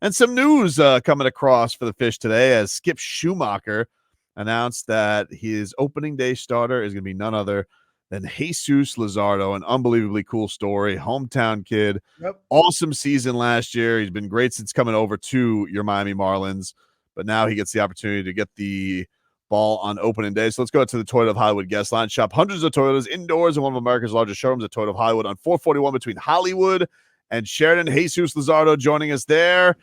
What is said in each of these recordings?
And some news coming across for the Fish today as Skip Schumacher announced that his opening day starter is going to be none other than Jesus Luzardo. An unbelievably cool story. Hometown kid. Yep. Awesome season last year. He's been great since coming over to your Miami Marlins, but now he gets the opportunity to get the ball on opening day. So let's go to the Toyota of Hollywood guest line. Shop hundreds of Toyotas indoors in one of America's largest showrooms at Toyota of Hollywood on 441 between Hollywood and Sheridan. Jesus Luzardo joining us there.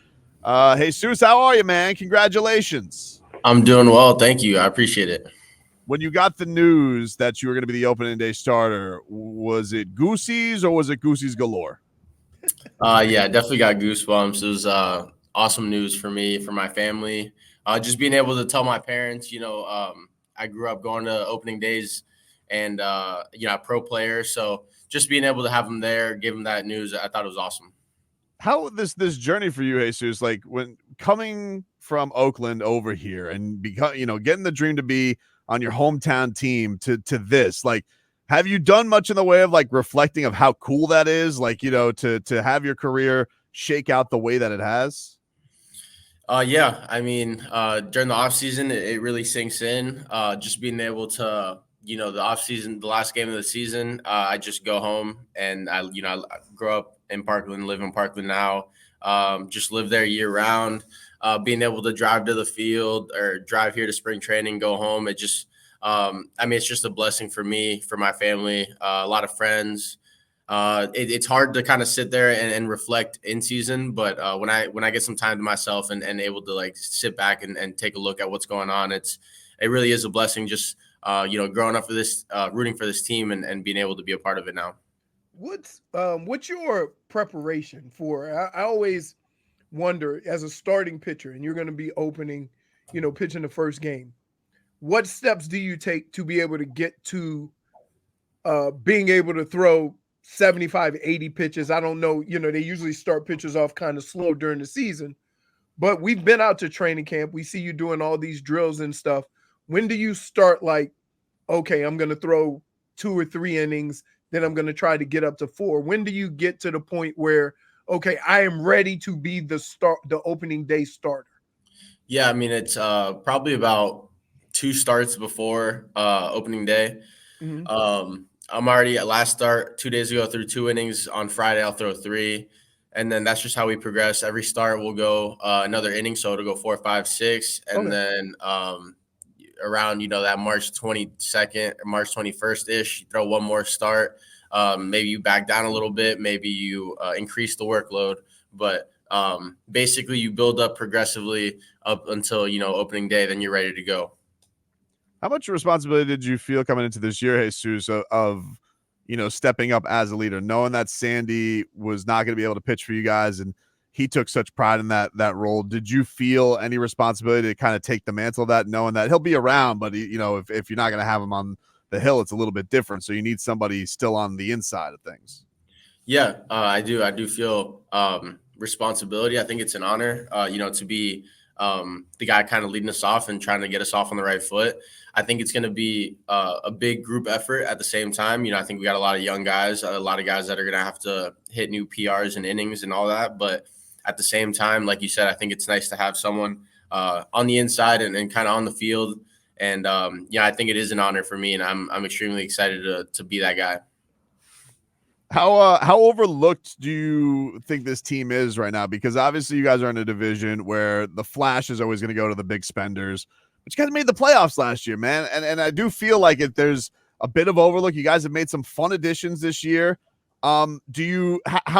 Jesus, how are you, man? Congratulations. I'm doing well. Thank you. I appreciate it. When you got the news that you were going to be the opening day starter, was it goosies or was it goosies galore? Yeah, definitely got goosebumps. It was awesome news for me, for my family. Just being able to tell my parents, I grew up going to opening days and, pro player. So just being able to have them there, give them that news, I thought it was awesome. How this journey for you, Jesus, like when coming from Oakland over here and getting the dream to be on your hometown team to this, like, have you done much in the way of like reflecting of how cool that is? Like, to have your career shake out the way that it has? Yeah. I mean, during the off season, it really sinks in. Just being able to, the off season, the last game of the season, I just go home and I grew up in Parkland, live in Parkland now. Just live there year round. Being able to drive to the field or drive here to spring training, go home. It just, it's just a blessing for me, for my family, a lot of friends. It's hard to kind of sit there and reflect in season, but when I get some time to myself and able to like sit back and take a look at what's going on, it really is a blessing. Just growing up for this, rooting for this team and being able to be a part of it now. What's your preparation for? I always wonder, as a starting pitcher, and you're going to be opening, pitching the first game. What steps do you take to be able to get to being able to throw 75, 80 pitches? I don't know. They usually start pitchers off kind of slow during the season, but we've been out to training camp. We see you doing all these drills and stuff. When do you start like, okay, I'm going to throw 2 or 3 innings, then I'm going to try to get up to 4? When do you get to the point where, okay, I am ready to be the opening day starter? Yeah, I mean, it's probably about 2 starts before opening day. Mm-hmm. I'm already at last start 2 days ago, threw 2 innings. On Friday, I'll throw 3. And then that's just how we progress. Every start will go another inning. So it'll go 4, 5, 6. And then around, that March 22nd, March 21st-ish, you throw one more start. Maybe you back down a little bit. Maybe you increase the workload. But basically you build up progressively up until, opening day. Then you're ready to go. How much responsibility did you feel coming into this year, Jesus, of stepping up as a leader, knowing that Sandy was not going to be able to pitch for you guys and he took such pride in that role? Did you feel any responsibility to kind of take the mantle of that, knowing that he'll be around, but if you're not going to have him on the hill, it's a little bit different. So you need somebody still on the inside of things. Yeah, I do. I do feel responsibility. I think it's an honor, to be the guy kind of leading us off and trying to get us off on the right foot. I think it's going to be a big group effort at the same time. I think we got a lot of young guys, a lot of guys that are going to have to hit new PRs and innings and all that. But at the same time, like you said, I think it's nice to have someone on the inside and kind of on the field. And I think it is an honor for me, and I'm extremely excited to be that guy. How overlooked do you think this team is right now? Because obviously you guys are in a division where the flash is always going to go to the big spenders, but you guys made the playoffs last year, man. And I do feel like there's a bit of overlook. You guys have made some fun additions this year. How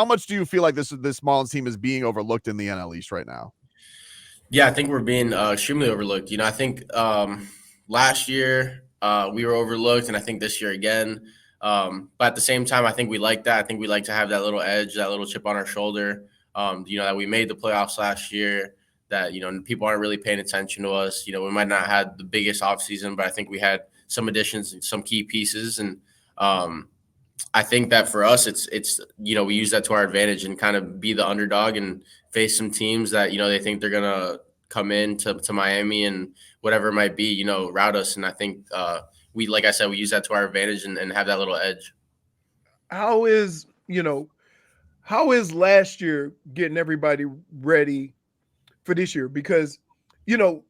much do you feel like this Marlins team is being overlooked in the NL East right now? Yeah, I think we're being extremely overlooked. I think last year we were overlooked, and I think this year again. But at the same time, I think we like that. I think we like to have that little edge, that little chip on our shoulder, that we made the playoffs last year, that, people aren't really paying attention to us. We might not have the biggest offseason, but I think we had some additions and some key pieces. And I think that for us, it's we use that to our advantage and kind of be the underdog and face some teams that, they think they're going to come in to Miami and whatever it might be, route us. And I think like I said, we use that to our advantage and have that little edge. How is last year getting everybody ready for this year? Because, you know,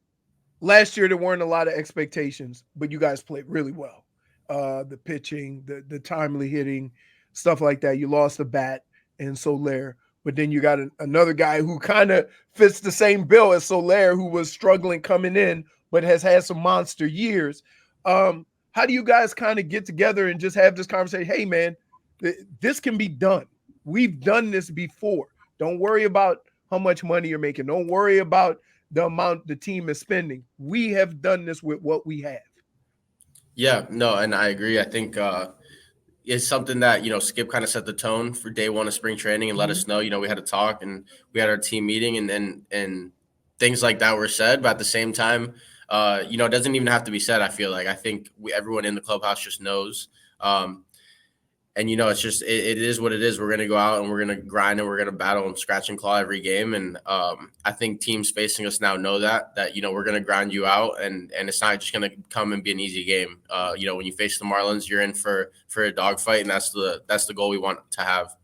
last year there weren't a lot of expectations, but you guys played really well. The pitching, the timely hitting, stuff like that. You lost a bat in Soler, but then you got another guy who kind of fits the same bill as Soler, who was struggling coming in, but has had some monster years. How do you guys kind of get together and just have this conversation? Hey, man, this can be done. We've done this before. Don't worry about how much money you're making. Don't worry about the amount the team is spending. We have done this with what we have. Yeah, no, and I agree. I think it's something that, Skip kind of set the tone for day one of spring training and let us know, we had a talk and we had our team meeting and things like that were said. But at the same time, it doesn't even have to be said. I think everyone in the clubhouse just knows. And, it's just it is what it is. We're going to go out and we're going to grind and we're going to battle and scratch and claw every game. And I think teams facing us now know that we're going to grind you out. And it's not just going to come and be an easy game. When you face the Marlins, you're in for a dogfight. And that's the goal we want to have.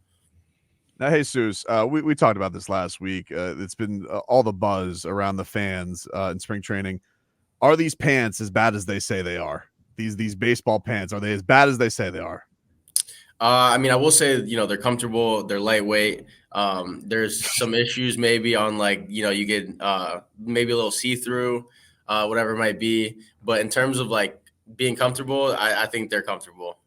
Now, Jesus, we talked about this last week. It's been all the buzz around the fans in spring training. Are these pants as bad as they say they are? These baseball pants, are they as bad as they say they are? I will say, they're comfortable, they're lightweight. There's some issues maybe on you get maybe a little see-through, whatever it might be. But in terms of being comfortable, I think they're comfortable.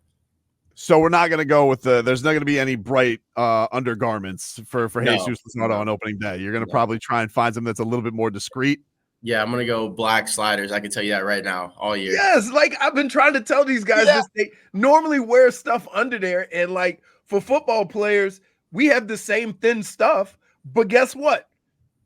So we're not going to go with there's not going to be any bright undergarments for Jesus Luzardo on opening day. You're going to probably try and find something that's a little bit more discreet. Yeah, I'm going to go black sliders. I can tell you that right now all year. Yes, I've been trying to tell these guys this. They normally wear stuff under there. And for football players, we have the same thin stuff. But guess what?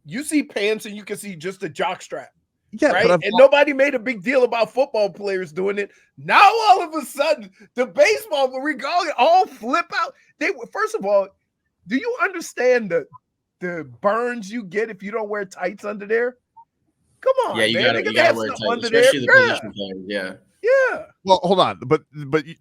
You see pants and you can see just a jock strap. Yeah, right. And nobody made a big deal about football players doing it. Now, all of a sudden, the baseball, regardless, all flip out. First of all, do you understand the burns you get if you don't wear tights under there? Come on, yeah, you man. Gotta wear tights, especially the position players. Yeah. Yeah. Well, hold on, but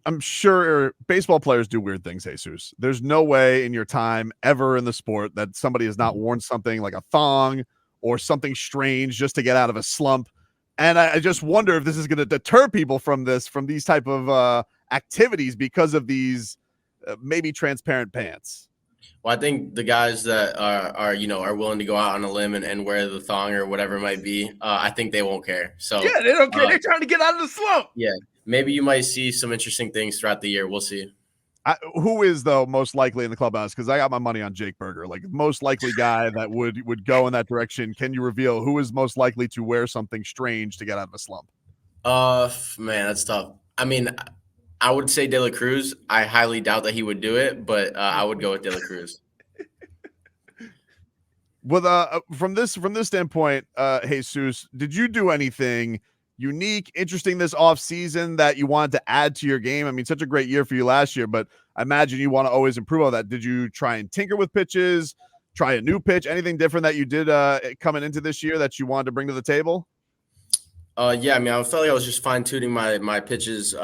I'm sure baseball players do weird things, Jesus. There's no way in your time ever in the sport that somebody has not worn something like a thong or something strange just to get out of a slump. And I just wonder if this is going to deter people from these type of activities because of these maybe transparent pants. Well, I think the guys that are willing to go out on a limb and wear the thong or whatever it might be, I think they won't care. So yeah, they don't care. They're trying to get out of the slump. Yeah, maybe you might see some interesting things throughout the year. We'll see. Who is though most likely in the clubhouse? Because I got my money on Jake Berger, most likely guy that would go in that direction. Can you reveal who is most likely to wear something strange to get out of a slump? Man, that's tough. I would say De La Cruz. I highly doubt that he would do it, but I would go with De La Cruz. With from this standpoint, Jesus, did you do anything unique, interesting this offseason that you wanted to add to your game? Such a great year for you last year, but I imagine you want to always improve on that. Did you try and tinker with pitches, try a new pitch, anything different that you did coming into this year that you wanted to bring to the table? Yeah, I felt like I was just fine-tuning my pitches,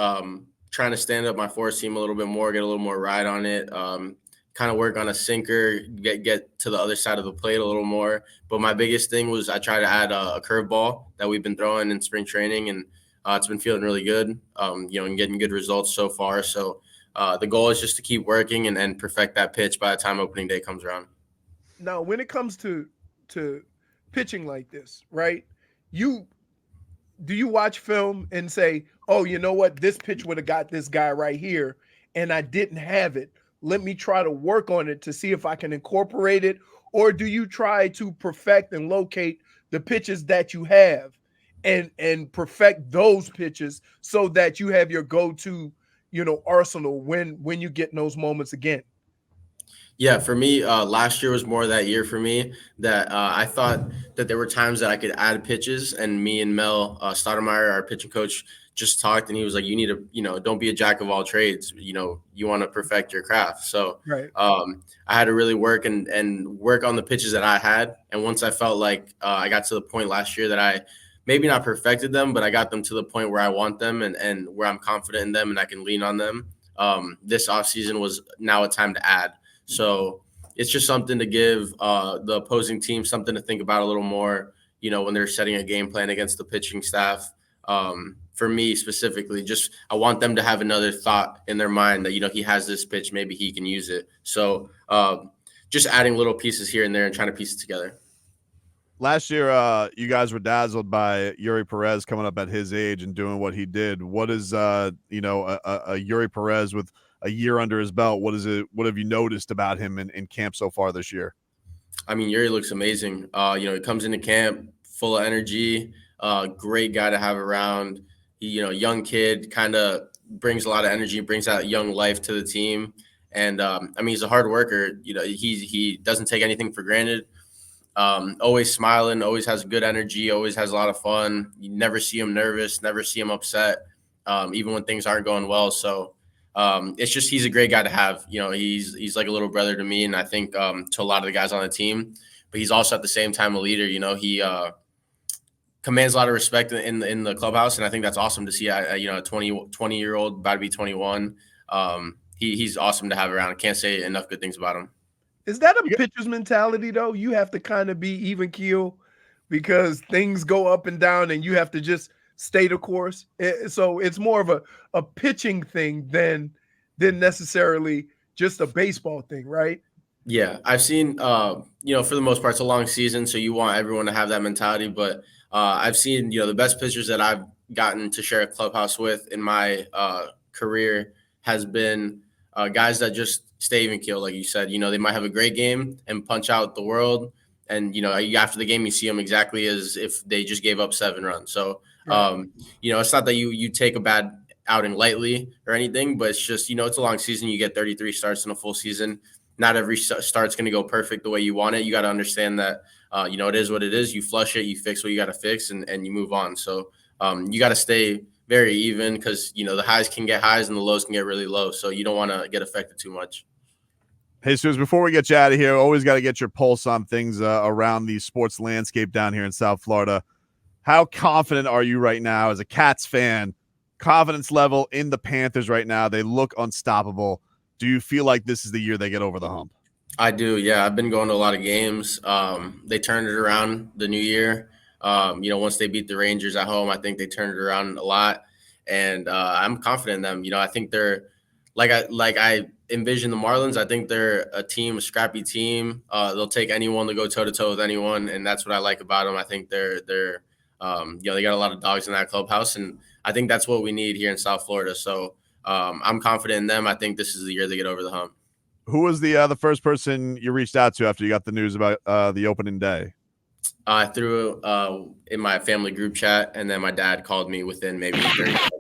trying to stand up my four seam a little bit more, get a little more ride on it, kind of work on a sinker, get to the other side of the plate a little more. But my biggest thing was I tried to add a curveball that we've been throwing in spring training, and it's been feeling really good, and getting good results so far. So the goal is just to keep working and perfect that pitch by the time opening day comes around. Now, when it comes to pitching like this, right, do you watch film and say, oh, you know what, this pitch would have got this guy right here, and I didn't have it. Let me try to work on it to see if I can incorporate it. Or do you try to perfect and locate the pitches that you have and perfect those pitches so that you have your go-to, arsenal when you get in those moments again? Yeah, for me, last year was more that year for me that I thought that there were times that I could add pitches, and me and Mel Stoudemire, our pitching coach, just talked, and he was like, you need to, don't be a jack of all trades. You want to perfect your craft. So right. I had to really work and work on the pitches that I had. And once I felt like I got to the point last year that I maybe not perfected them, but I got them to the point where I want them and where I'm confident in them and I can lean on them. This offseason was now a time to add. So it's just something to give the opposing team something to think about a little more, when they're setting a game plan against the pitching staff. For me specifically, just I want them to have another thought in their mind that, he has this pitch, maybe he can use it. So just adding little pieces here and there and trying to piece it together. Last year, you guys were dazzled by Yuri Perez coming up at his age and doing what he did. What is, a Yuri Perez with a year under his belt? What have you noticed about him in camp so far this year? I mean, Yuri looks amazing. He comes into camp full of energy, great guy to have around. He, young kid, kind of brings a lot of energy, brings that young life to the team. And he's a hard worker. He doesn't take anything for granted. Always smiling, always has good energy, always has a lot of fun. You never see him nervous, never see him upset, even when things aren't going well. So it's just he's a great guy to have. He's like a little brother to me, and I think to a lot of the guys on the team. But he's also at the same time a leader. He commands a lot of respect in the clubhouse, and I think that's awesome to see. A 20-year-old about to be 21. He's awesome to have around. I can't say enough good things about him. Is that a pitcher's mentality, though? You have to kind of be even keel because things go up and down and you have to just stay the course. So it's more of a pitching thing than necessarily just a baseball thing, right? Yeah, I've seen, for the most part, it's a long season, so you want everyone to have that mentality. But I've seen, the best pitchers that I've gotten to share a clubhouse with in my career has been guys that just stay even keel, like you said. They might have a great game and punch out the world, and after the game you see them exactly as if they just gave up 7 runs. So it's not that you take a bad outing lightly or anything, but it's just it's a long season. You get 33 starts in a full season. Not every start's going to go perfect the way you want it. You got to understand that it is what it is. You flush it, you fix what you got to fix, and you move on. So you got to stay very even because the highs can get highs and the lows can get really low. So you don't want to get affected too much. Hey, Suze, before we get you out of here, always got to get your pulse on things around the sports landscape down here in South Florida. How confident are you right now as a Cats fan? Confidence level in the Panthers right now. They look unstoppable. Do you feel like this is the year they get over the hump? I do, yeah. I've been going to a lot of games. They turned it around the new year. Once they beat the Rangers at home, I think they turned it around a lot. And I'm confident in them. I think they're like I envision the Marlins. I think they're a scrappy team. They'll take anyone to go toe-to-toe with anyone, and that's what I like about them. I think they're they got a lot of dogs in that clubhouse, and I think that's what we need here in South Florida. So I'm confident in them. I think this is the year they get over the hump. Who was the first person you reached out to after you got the news about the opening day? I threw in my family group chat, and then my dad called me within maybe 30 seconds.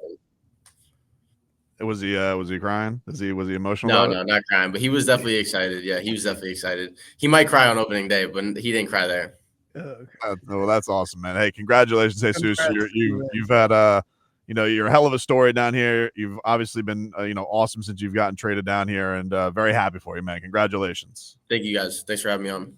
Was he crying? Was he emotional? No, not crying, but he was definitely excited. Yeah, he was definitely excited. He might cry on opening day, but he didn't cry there. Well, that's awesome, man. Hey, congratulations, Jesus. You've had you're a hell of a story down here. You've obviously been awesome since you've gotten traded down here, and very happy for you, man. Congratulations. Thank you, guys. Thanks for having me on.